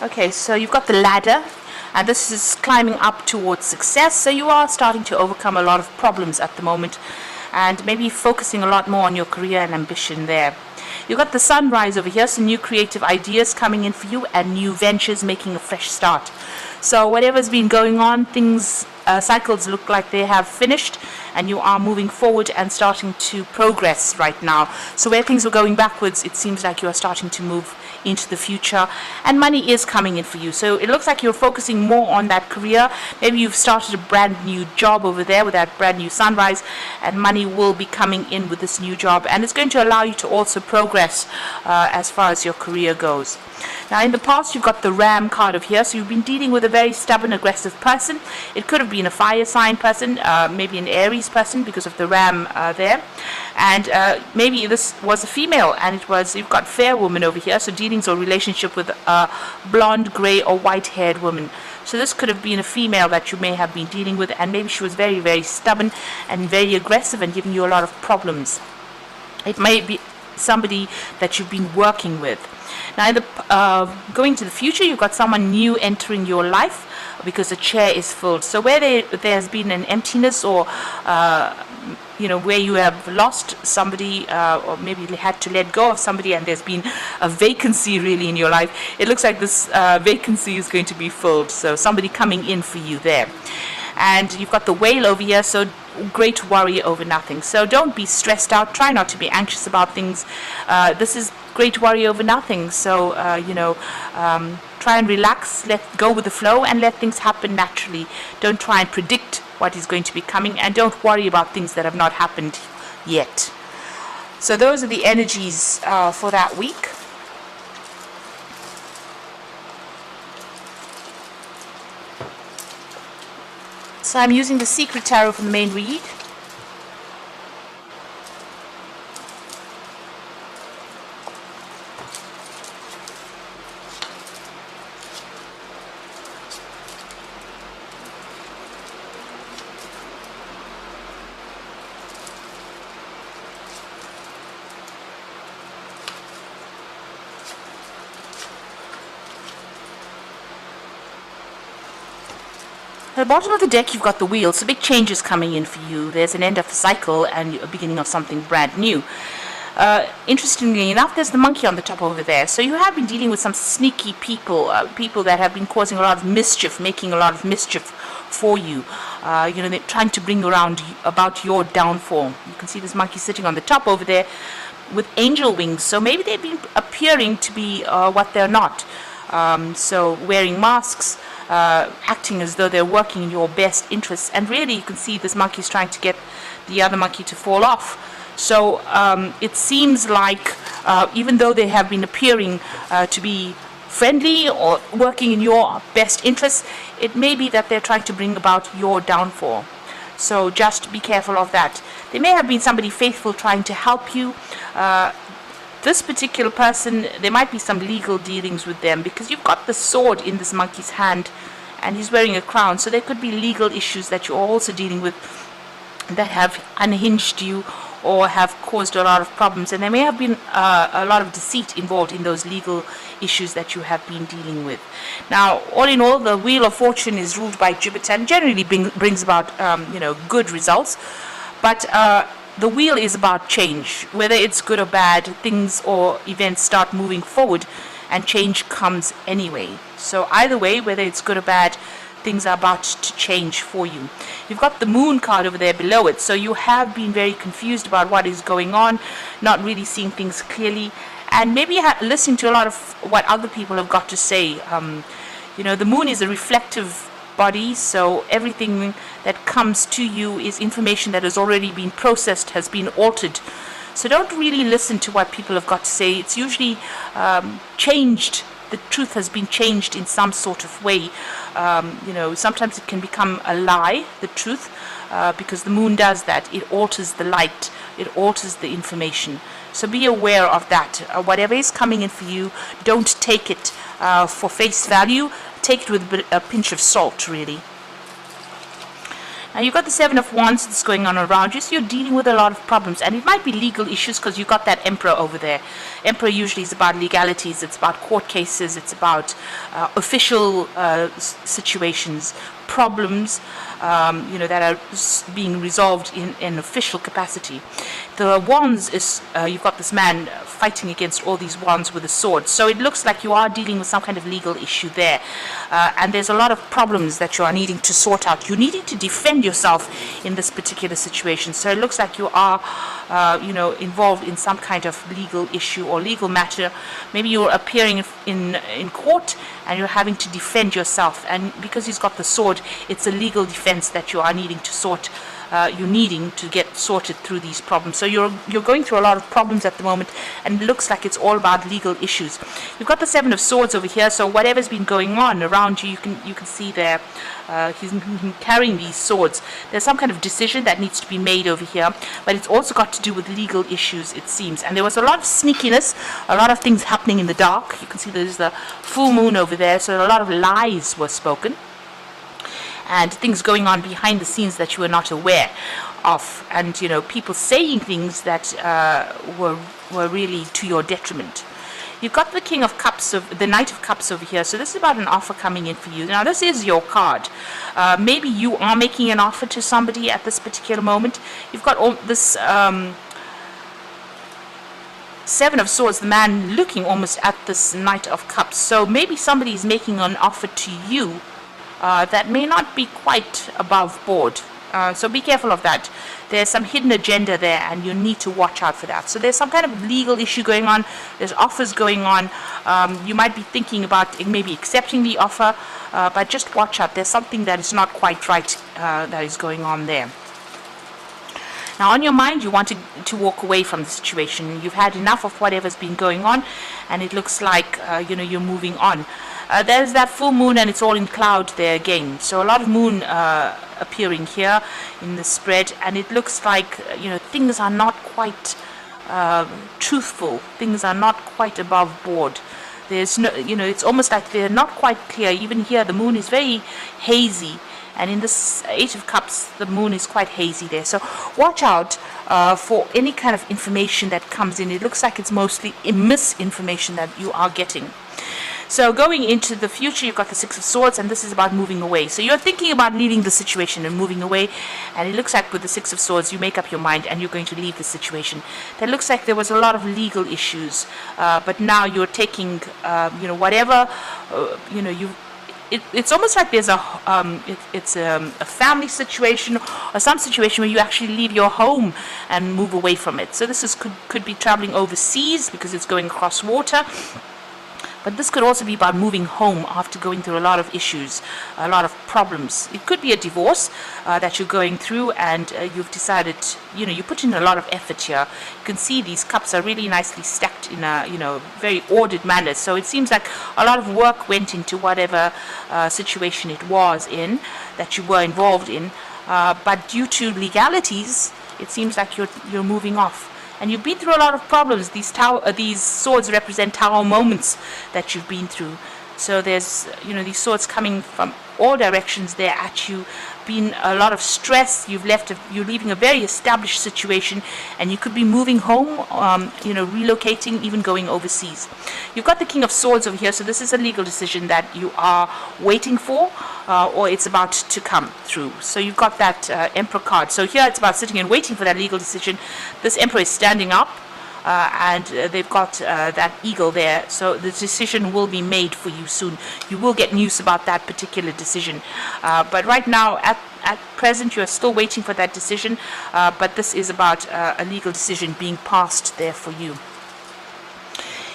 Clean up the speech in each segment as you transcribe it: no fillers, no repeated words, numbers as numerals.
Okay, so you've got the ladder, and this is climbing up towards success. So you are starting to overcome a lot of problems at the moment, and maybe focusing a lot more on your career and ambition there. You've got the sunrise over here, some new creative ideas coming in for you and new ventures making a fresh start. So whatever's been going on, things, cycles look like they have finished, and you are moving forward and starting to progress right now. So where things were going backwards, it seems like you are starting to move into the future, and money is coming in for you. So it looks like you're focusing more on that career. Maybe you've started a brand new job over there with that brand new sunrise, and money will be coming in with this new job, and it's going to allow you to also progress as far as your career goes. Now, in the past, you've got the Ram card over here, so you've been dealing with a very stubborn, aggressive person. It could have been a fire sign person, maybe an Aries person because of the Ram there, and maybe this was a female, and you've got fair woman over here, so dealings or relationship with a blonde, grey or white-haired woman. So this could have been a female that you may have been dealing with, and maybe she was very, very stubborn and very aggressive and giving you a lot of problems. It may be somebody that you've been working with. Now, in the going to the future, you've got someone new entering your life because the chair is filled. So where there's been an emptiness, or where you have lost somebody, or maybe had to let go of somebody, and there's been a vacancy really in your life, it looks like this vacancy is going to be filled. So somebody coming in for you there. And you've got the whale over here, so great worry over nothing. So don't be stressed out. Try not to be anxious about things. This is great worry over nothing. So, try and relax, let go with the flow, and let things happen naturally. Don't try and predict what is going to be coming, and don't worry about things that have not happened yet. So those are the energies for that week. So I'm using the Secret Tarot from the main read. At the bottom of the deck, you've got the wheel, so big changes coming in for you. There's an end of a cycle and a beginning of something brand new. Interestingly enough, there's the monkey on the top over there. So you have been dealing with some sneaky people, people that have been causing a lot of mischief, making a lot of mischief for you. They're trying to bring around about your downfall. You can see this monkey sitting on the top over there with angel wings. So maybe they've been appearing to be what they're not. So wearing masks, acting as though they're working in your best interests, and really you can see this monkey is trying to get the other monkey to fall off. So it seems like even though they have been appearing to be friendly or working in your best interests, it may be that they're trying to bring about your downfall. So just be careful of that. There may have been somebody faithful trying to help you. This particular person, there might be some legal dealings with them, because you've got the sword in this monkey's hand and he's wearing a crown. So there could be legal issues that you're also dealing with that have unhinged you or have caused a lot of problems. And there may have been a lot of deceit involved in those legal issues that you have been dealing with. Now, all in all, the Wheel of Fortune is ruled by Jupiter and generally brings about, good results. But the wheel is about change. Whether it's good or bad, things or events start moving forward and change comes anyway. So either way, whether it's good or bad, things are about to change for you. You've got the Moon card over there below it. So you have been very confused about what is going on, not really seeing things clearly, and maybe listening to a lot of what other people have got to say. The Moon is a reflective body, so everything that comes to you is information that has already been processed, has been altered. So don't really listen to what people have got to say. It's usually changed. The truth has been changed in some sort of way. Sometimes it can become a lie, the truth, because the moon does that. It alters the light. It alters the information. So be aware of that. Whatever is coming in for you, don't take it for face value. Take it with a pinch of salt, really. Now you've got the Seven of Wands that's going on around you, so you're dealing with a lot of problems, and it might be legal issues because you've got that Emperor over there. Emperor usually is about legalities, it's about court cases, it's about official situations, problems, that are being resolved in official capacity. The wands is, you've got this man fighting against all these wands with a sword. So it looks like you are dealing with some kind of legal issue there. And there's a lot of problems that you are needing to sort out. You're needing to defend yourself in this particular situation. So it looks like you are, involved in some kind of legal issue or legal matter. Maybe you're appearing in court and you're having to defend yourself. And because he's got the sword, it's a legal defense that you are needing to get sorted through these problems. So you're going through a lot of problems at the moment, and it looks like it's all about legal issues. You've got the Seven of Swords over here, so whatever's been going on around you, you can see there, he's carrying these swords. There's some kind of decision that needs to be made over here, but it's also got to do with legal issues, it seems. And there was a lot of sneakiness, a lot of things happening in the dark. You can see there's the full moon over there, so a lot of lies were spoken, and things going on behind the scenes that you were not aware of, and people saying things that were really to your detriment. You've got the King of Cups, the Knight of Cups over here, so this is about an offer coming in for you. Now this is your card. Maybe you are making an offer to somebody at this particular moment. You've got all this Seven of Swords, the man looking almost at this Knight of Cups, so maybe somebody is making an offer to you that may not be quite above board. So be careful of that. There's some hidden agenda there, and you need to watch out for that. So there's some kind of legal issue going on. There's offers going on. You might be thinking about maybe accepting the offer, but just watch out. There's something that is not quite right that is going on there. Now, on your mind, you want to walk away from the situation. You've had enough of whatever's been going on, and it looks like you're moving on. There's that full moon, and it's all in cloud there again. So a lot of moon appearing here in the spread, and it looks like things are not quite truthful. Things are not quite above board. There's no, it's almost like they're not quite clear. Even here, the moon is very hazy. And in this Eight of Cups, the moon is quite hazy there. So watch out for any kind of information that comes in. It looks like it's mostly misinformation that you are getting. So going into the future, you've got the Six of Swords, and this is about moving away. So you're thinking about leaving the situation and moving away, and it looks like with the Six of Swords, you make up your mind and you're going to leave the situation. That looks like there was a lot of legal issues, but now you're taking, whatever, it's almost like there's a family situation or some situation where you actually leave your home and move away from it. So this could be traveling overseas because it's going across water. But this could also be about moving home after going through a lot of issues, a lot of problems. It could be a divorce that you're going through, and you've decided, you put in a lot of effort here. You can see these cups are really nicely stacked in a, very ordered manner. So it seems like a lot of work went into whatever situation it was in, that you were involved in. But due to legalities, it seems like you're moving off. And you've been through a lot of problems. These swords represent tower moments that you've been through. So there's, these swords coming from all directions there at you. Been a lot of stress. You're leaving a very established situation, and you could be moving home, relocating, even going overseas. You've got the King of Swords over here, so this is a legal decision that you are waiting for, or it's about to come through. So you've got that Emperor card. So here it's about sitting and waiting for that legal decision. This Emperor is standing up, and they've got that eagle there, so the decision will be made for you soon. You will get news about that particular decision, but right now at present you are still waiting for that decision, but this is about a legal decision being passed there for you.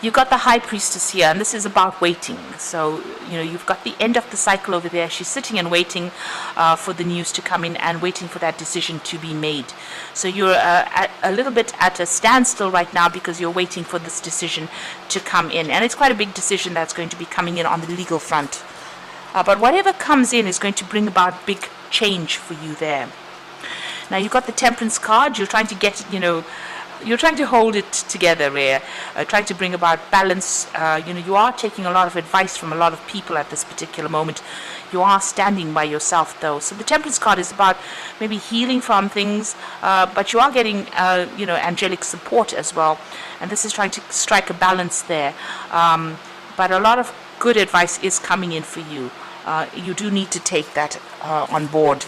You've got the High Priestess here, and this is about waiting. So, you've got the end of the cycle over there. She's sitting and waiting for the news to come in and waiting for that decision to be made. So you're a little bit at a standstill right now because you're waiting for this decision to come in. And it's quite a big decision that's going to be coming in on the legal front. But whatever comes in is going to bring about big change for you there. Now, you've got the Temperance card. You're trying to get, trying to hold it together here, trying to bring about balance. You are taking a lot of advice from a lot of people at this particular moment. You are standing by yourself, though. So the Temperance card is about maybe healing from things, but you are getting, angelic support as well. And this is trying to strike a balance there. But a lot of good advice is coming in for you. You do need to take that on board.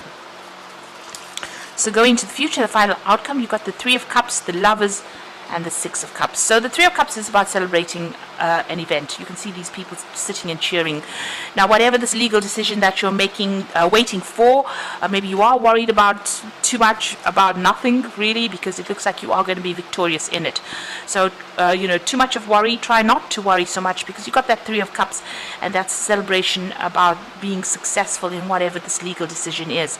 So going to the future, the final outcome, you've got the Three of Cups, the Lovers, and the Six of Cups. So the Three of Cups is about celebrating an event. You can see these people sitting and cheering. Now, whatever this legal decision that you're making, waiting for, maybe you are worried about too much, about nothing really, because it looks like you are going to be victorious in it. So, too much of worry, try not to worry so much, because you've got that Three of Cups, and that's a celebration about being successful in whatever this legal decision is.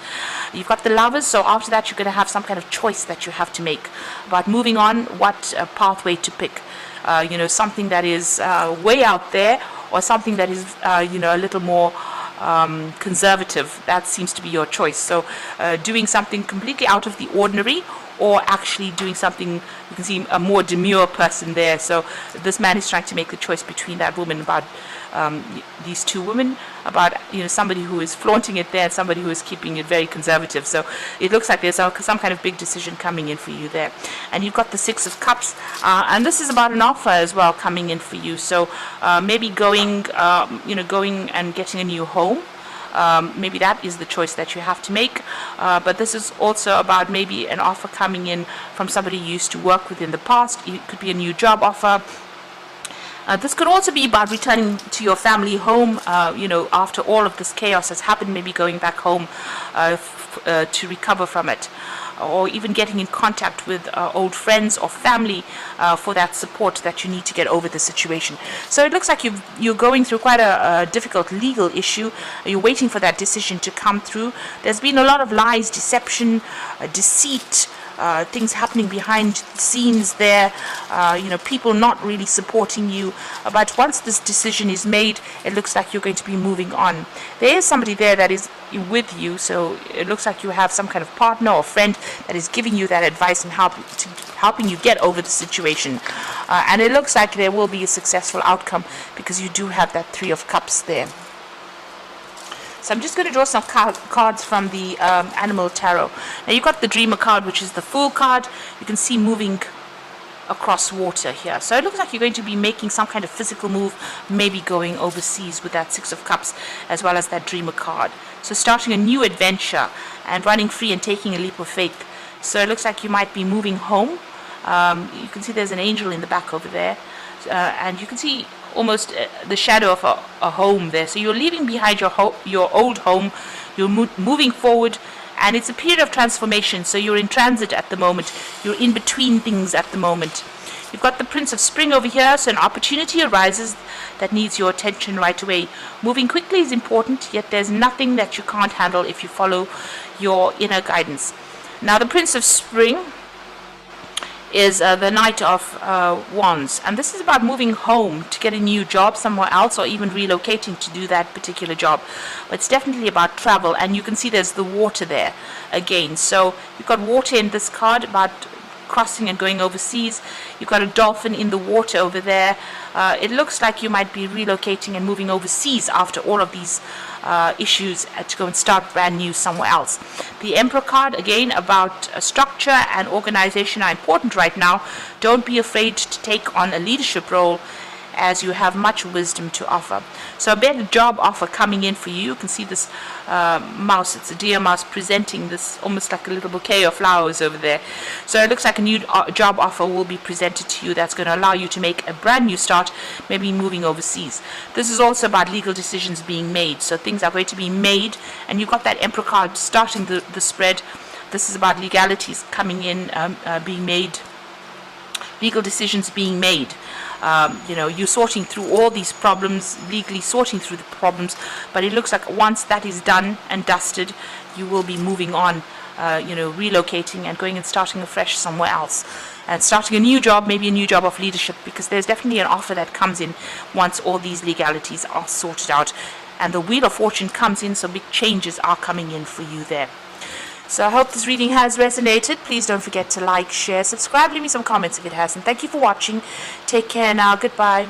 You've got the Lovers, so after that you're going to have some kind of choice that you have to make about moving on, what pathway to pick. Something that is way out there, or something that is a little more conservative. That seems to be your choice. So doing something completely out of the ordinary, or actually doing something, you can see a more demure person there. So this man is trying to make the choice between that woman, about these two women, about somebody who is flaunting it there and somebody who is keeping it very conservative. So it looks like there's some kind of big decision coming in for you there. And you've got the Six of Cups, and this is about an offer as well coming in for you. So maybe going and getting a new home. Maybe that is the choice that you have to make, but this is also about maybe an offer coming in from somebody you used to work with in the past. It could be a new job offer. This could also be about returning to your family home, after all of this chaos has happened, maybe going back home to recover from it, or even getting in contact with old friends or family for that support that you need to get over the situation. So it looks like you're going through quite a difficult legal issue. You're waiting for that decision to come through. There's been a lot of lies, deception, deceit, things happening behind the scenes there, people not really supporting you. But once this decision is made, it looks like you're going to be moving on. There is somebody there that is with you, so it looks like you have some kind of partner or friend that is giving you that advice and helping you get over the situation. And it looks like there will be a successful outcome, because you do have that Three of Cups there. So I'm just going to draw some cards from the Animal Tarot. Now you've got the Dreamer card, which is the Fool card. You can see moving across water here. So it looks like you're going to be making some kind of physical move, maybe going overseas with that Six of Cups, as well as that Dreamer card. So starting a new adventure and running free and taking a leap of faith. So it looks like you might be moving home. You can see there's an angel in the back over there. And you can see almost the shadow of a home there. So you're leaving behind your old home, you're moving forward, and it's a period of transformation. So you're in transit at the moment, you're in between things at the moment. You've got the Prince of Spring over here, so an opportunity arises that needs your attention right away. Moving quickly is important, yet there's nothing that you can't handle if you follow your inner guidance. Now the Prince of Spring is the Knight of Wands, and this is about moving home to get a new job somewhere else, or even relocating to do that particular job. But it's definitely about travel, and you can see there's the water there again. So you've got water in this card, about crossing and going overseas. You've got a dolphin in the water over there. It looks like you might be relocating and moving overseas after all of these issues to go and start brand new somewhere else. The Emperor card, again, about structure and organization are important right now. Don't be afraid to take on a leadership role, as you have much wisdom to offer. So a better job offer coming in for you. You can see this mouse, it's a deer mouse, presenting this almost like a little bouquet of flowers over there. So it looks like a new job offer will be presented to you that's going to allow you to make a brand new start, maybe moving overseas. This is also about legal decisions being made. So things are going to be made, and you've got that Emperor card starting the spread. This is about legalities coming in, being made, legal decisions being made. You're sorting through all these problems, legally sorting through the problems, but it looks like once that is done and dusted, you will be moving on, relocating and going and starting afresh somewhere else. And starting a new job, maybe a new job of leadership, because there's definitely an offer that comes in once all these legalities are sorted out. And the Wheel of Fortune comes in, so big changes are coming in for you there. So I hope this reading has resonated. Please don't forget to like, share, subscribe, leave me some comments if it hasn't. Thank you for watching. Take care now. Goodbye.